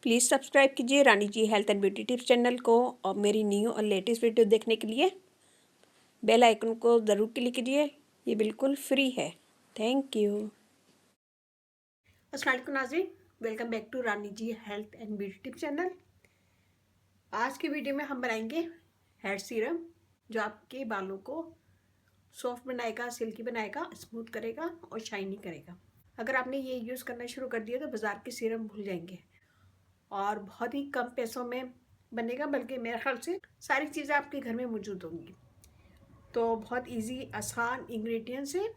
Please subscribe कीजिए Rani ji health and beauty tips channel को और मेरी न्यू और लेटेस्ट वीडियो देखने के लिए बेल आइकन को ज़रूर क्लिक कीजिए। ये बिल्कुल फ्री है। Thank you. अस्सलाम वालेकुम नाज़रीन, welcome back to Rani ji health and beauty tips channel. आज की वीडियो में हम बनाएंगे हेयर सीरम जो आपके बालों को सॉफ्ट बनाएगा, सिल्की बनाएगा, स्मूथ करेगा और शाइनी करेगा। अगर आपने ये यूज़ करना शुरू कर दिया तो बाज़ार के सीरम भूल जाएंगे और बहुत ही कम पैसों में बनेगा, बल्कि मेरे ख्याल से सारी चीज़ें आपके घर में मौजूद होंगी। तो बहुत इजी आसान इंग्रेडिएंट्स है।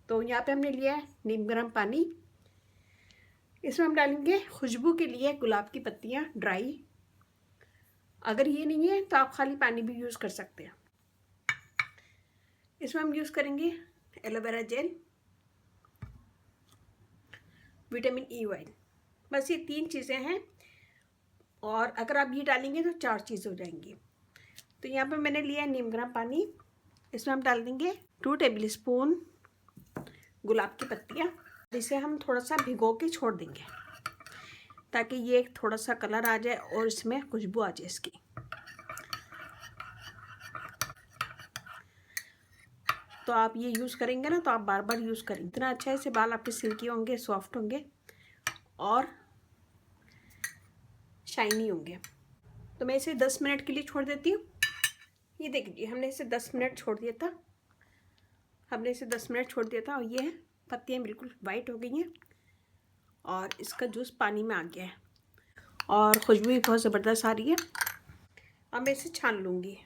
तो यहाँ पे हमने लिया है नीम गर्म पानी। इसमें हम डालेंगे खुशबू के लिए गुलाब की पत्तियाँ ड्राई। अगर ये नहीं है तो आप खाली पानी भी यूज़ कर सकते हैं। इसमें हम यूज़ करेंगे aloe vera gel, vitamin E oil. बस ये 3 चीज़ें हैं और अगर आप ये डालेंगे तो 4 चीज़ हो जाएंगी। तो यहाँ पे मैंने लिया है नीम गर्म पानी। इसमें हम डाल देंगे 2 टेबल स्पून गुलाब की पत्तियाँ। इसे हम थोड़ा सा भिगो के छोड़ देंगे ताकि ये थोड़ा सा कलर आ जाए और इसमें खुशबू आ जाए इसकी। तो आप ये यूज़ करेंगे ना तो आप बार बार यूज़ करेंगे, इतना अच्छा है, इससे बाल आपके सिल्की होंगे, सॉफ्ट होंगे और शाइनी होंगे। तो मैं इसे 10 मिनट के लिए छोड़ देती हूँ। ये देखिए हमने इसे 10 मिनट छोड़ दिया था। और ये है पत्तियाँ बिल्कुल वाइट हो गई हैं और इसका जूस पानी में आ गया है और खुशबू भी बहुत ज़बरदस्त आ रही है। अब मैं इसे छान लूँगी।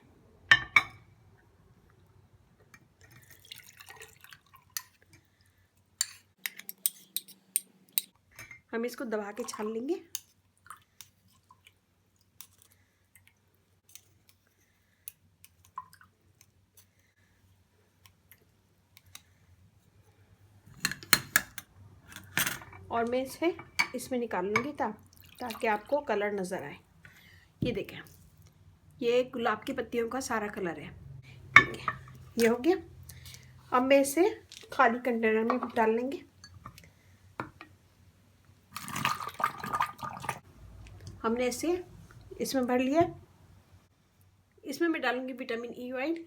हम इसको दबा के छान लेंगे। और मैं इसे इसमें निकाल लूँगी ताकि आपको कलर नज़र आए। ये देखें, ये गुलाब की पत्तियों का सारा कलर है। ठीक है, ये हो गया। अब मैं इसे खाली कंटेनर में डाल लेंगे। हमने इसे इसमें भर लिया। इसमें मैं डालूंगी विटामिन ई ऑयल।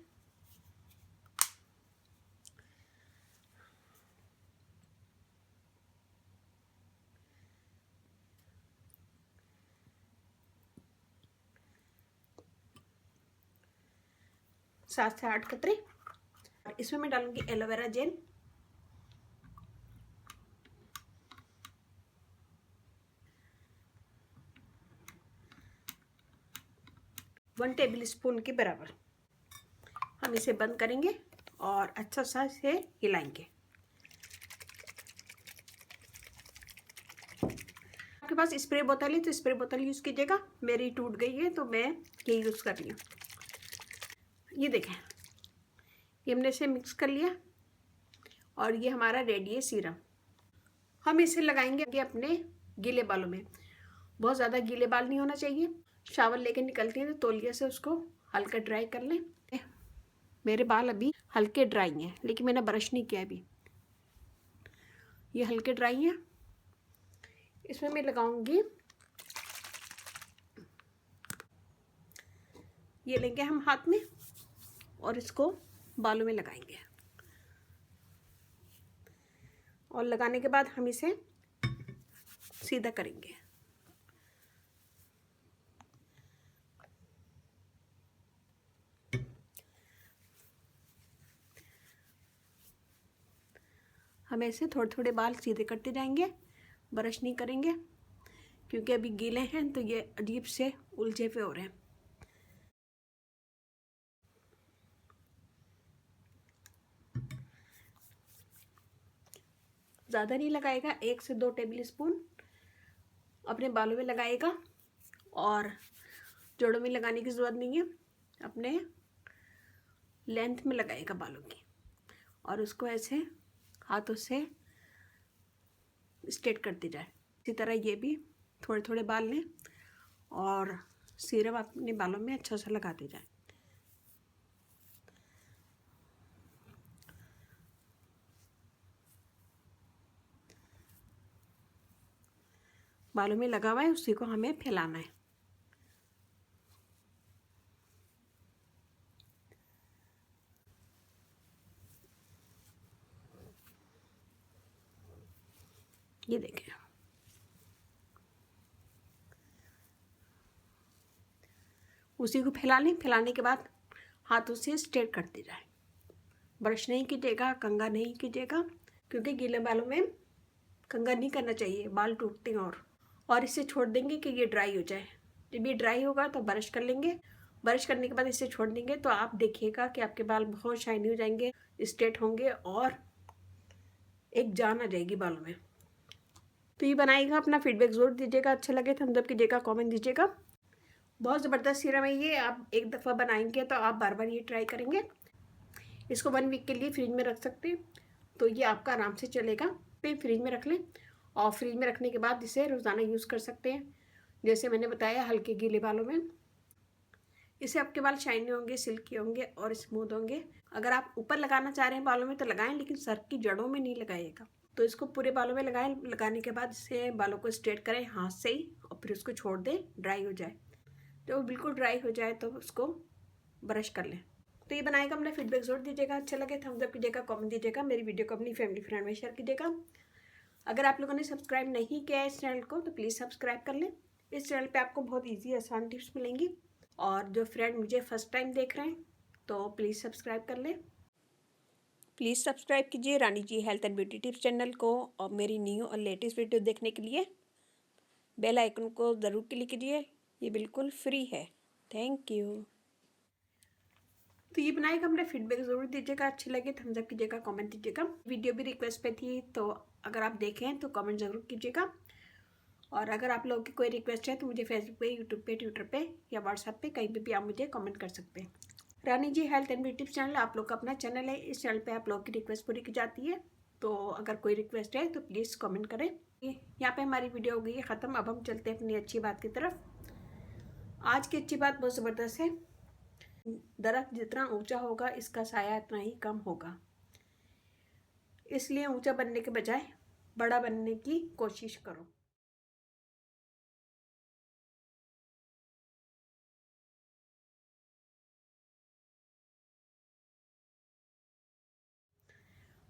सात से 8 कतरे। और इसमें मैं डालूंगी aloe vera gel. One table spoon के बराबर। हम इसे बंद करेंगे और अच्छा सा इसे हिलाएंगे। आपके पास स्प्रे बोतल है तो स्प्रे बोतल यूज़ कीजिएगा। मेरी टूट गई है तो मैं ये यूज़ कर रही हूँ। ये देखें, ये हमने इसे मिक्स कर लिया और ये हमारा रेडी है सीरम। हम इसे लगाएंगे अपने गीले बालों में। बहुत ज़्यादा गीले बाल नहीं होना चाहिए। शावर लेके निकलती हैं तो तौलिया से उसको हल्का ड्राई कर लें। मेरे बाल अभी हल्के ड्राई हैं, लेकिन मैंने ब्रश नहीं किया अभी। ये हल्के ड्राई हैं। इसमें मैं लगाऊंगी, ये लेंगे हम हाथ में और इसको बालों में लगाएंगे। और लगाने के बाद हम इसे सीधा करेंगे। हम ऐसे थोड़े थोड़े बाल सीधे करते जाएंगे, ब्रश नहीं करेंगे क्योंकि अभी गीले हैं तो ये अजीब से उलझे हुए हो रहे हैं। ज़्यादा नहीं लगाएगा, 1 से 2 टेबल स्पून अपने बालों में लगाएगा और जोड़ों में लगाने की ज़रूरत नहीं है, अपने लेंथ में लगाएगा बालों की और उसको ऐसे हाथों से स्ट्रेट करते जाए। इसी तरह ये भी थोड़े थोड़े बाल लें और सीरम अपने बालों में अच्छा सा लगाते जाए। बालों में लगा हुआ है उसी को हमें फैलाना है। ये देखें, उसी को फैला लें। फैलाने के बाद हाथों से स्ट्रेट करते जाएं। ब्रश नहीं कीजिएगा, कंघा नहीं कीजिएगा, क्योंकि गीले बालों में कंघा नहीं करना चाहिए, बाल टूटते हैं। और इसे छोड़ देंगे कि ये ड्राई हो जाए। जब ये ड्राई होगा तो ब्रश कर लेंगे। ब्रश करने के बाद इसे छोड़ देंगे तो आप देखिएगा कि आपके बाल बहुत शाइनी हो जाएंगे, स्ट्रेट होंगे और एक जान आ जाएगी बालों में। तो ये बनाइएगा, अपना फीडबैक ज़रूर दीजिएगा। अच्छा लगे थम्स अप कीजिएगा, कमेंट दीजिएगा। बहुत ज़बरदस्त सीरम है ये। आप एक दफ़ा बनाएंगे तो आप बार बार ये ट्राई करेंगे। इसको 1 वीक के लिए फ्रिज में रख सकते हैं, तो ये आपका आराम से चलेगा। पे फ्रिज में रख लें और फ्रिज में रखने के बाद इसे रोज़ाना यूज़ कर सकते हैं। जैसे मैंने बताया, हल्के गीले बालों में इससे आपके बाल शाइनी होंगे, सिल्की होंगे और स्मूथ होंगे। अगर आप ऊपर लगाना चाह रहे हैं बालों में तो लगाएं, लेकिन सर की जड़ों में नहीं लगाइएगा। तो इसको पूरे बालों में लगाएं। लगाने के बाद इसे बालों को स्ट्रेट करें हाथ से ही और फिर उसको छोड़ दें ड्राई हो जाए। जब वो बिल्कुल ड्राई हो जाए तो उसको ब्रश कर लें। तो ये बनाएगा, अपना फीडबैक जरूर दीजिएगा। अच्छा लगे थम्स अप कीजिएगा, कमेंट दीजिएगा। मेरी वीडियो को अपनी फैमिली फ्रेंड में शेयर कीजिएगा। अगर आप लोगों ने सब्सक्राइब नहीं किया है इस चैनल को तो प्लीज़ सब्सक्राइब कर लें। इस चैनल पे आपको बहुत इजी आसान टिप्स मिलेंगी। और जो फ्रेंड मुझे फर्स्ट टाइम देख रहे हैं तो प्लीज़ सब्सक्राइब कर लें। प्लीज़ सब्सक्राइब कीजिए Rani ji health and beauty tips channel को। और मेरी न्यू और लेटेस्ट वीडियो देखने के लिए बेल आइकन को ज़रूर क्लिक कीजिए। ये बिल्कुल फ्री है। Thank you. तो ये बनाएगा, अपना फीडबैक ज़रूर दीजिएगा। अच्छी लगे थम्स अप कीजिएगा, कमेंट दीजिएगा। वीडियो भी रिक्वेस्ट पे थी, तो अगर आप देखें तो कमेंट ज़रूर कीजिएगा। और अगर आप लोगों की कोई रिक्वेस्ट है तो मुझे फेसबुक पे, यूट्यूब पे, ट्विटर पे या व्हाट्सएप पे कहीं भी आप मुझे कमेंट कर सकते हैं। रानी ji health and beauty channel आप लोग का अपना चैनल है। इस चैनल पे आप लोगों की रिक्वेस्ट पूरी की जाती है। तो अगर कोई रिक्वेस्ट है तो प्लीज़ कमेंट करें। यहाँ पे हमारी वीडियो हो गई है ख़त्म। अब हम चलते हैं अपनी अच्छी बात की तरफ। आज की अच्छी बात बहुत ज़बरदस्त है। दरख्त जितना ऊंचा होगा इसका साया इतना ही कम होगा। इसलिए ऊंचा बनने के बजाय बड़ा बनने की कोशिश करो।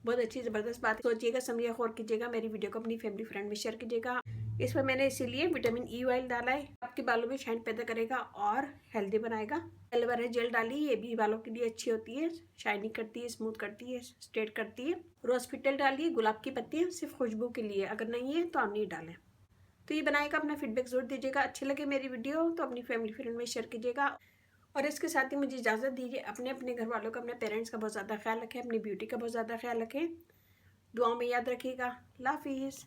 बहुत अच्छी ज़बरदस्त बात सोचिएगा, समझिएगा, गौर कीजिएगा। मेरी वीडियो को अपनी फैमिली फ्रेंड में शेयर कीजिएगा। इसमें मैंने इसीलिए विटामिन ई ऑयल डाला है। आपके बालों में शाइन पैदा करेगा और हेल्दी बनाएगा। एलोवेरा जेल डाली, ये भी बालों के लिए अच्छी होती है, शाइनिंग करती है, स्मूथ करती है, स्ट्रेट करती है। रोज पिटल डालिए, गुलाब की पत्तियाँ सिर्फ खुशबू के लिए, अगर नहीं है तो आप नहीं डालें। तो ये बनाएगा, अपना फीडबैक जरूर दीजिएगा। अच्छी लगे मेरी वीडियो तो अपनी फैमिली फ्रेंड में शेयर कीजिएगा। और इसके साथ ही मुझे इजाज़त दीजिए। अपने अपने घर वालों का, अपने पेरेंट्स का बहुत ज़्यादा ख्याल रखें, अपनी ब्यूटी का बहुत ज़्यादा ख्याल रखें। दुआओं में याद रखिएगा। अल्लाह हाफिज़।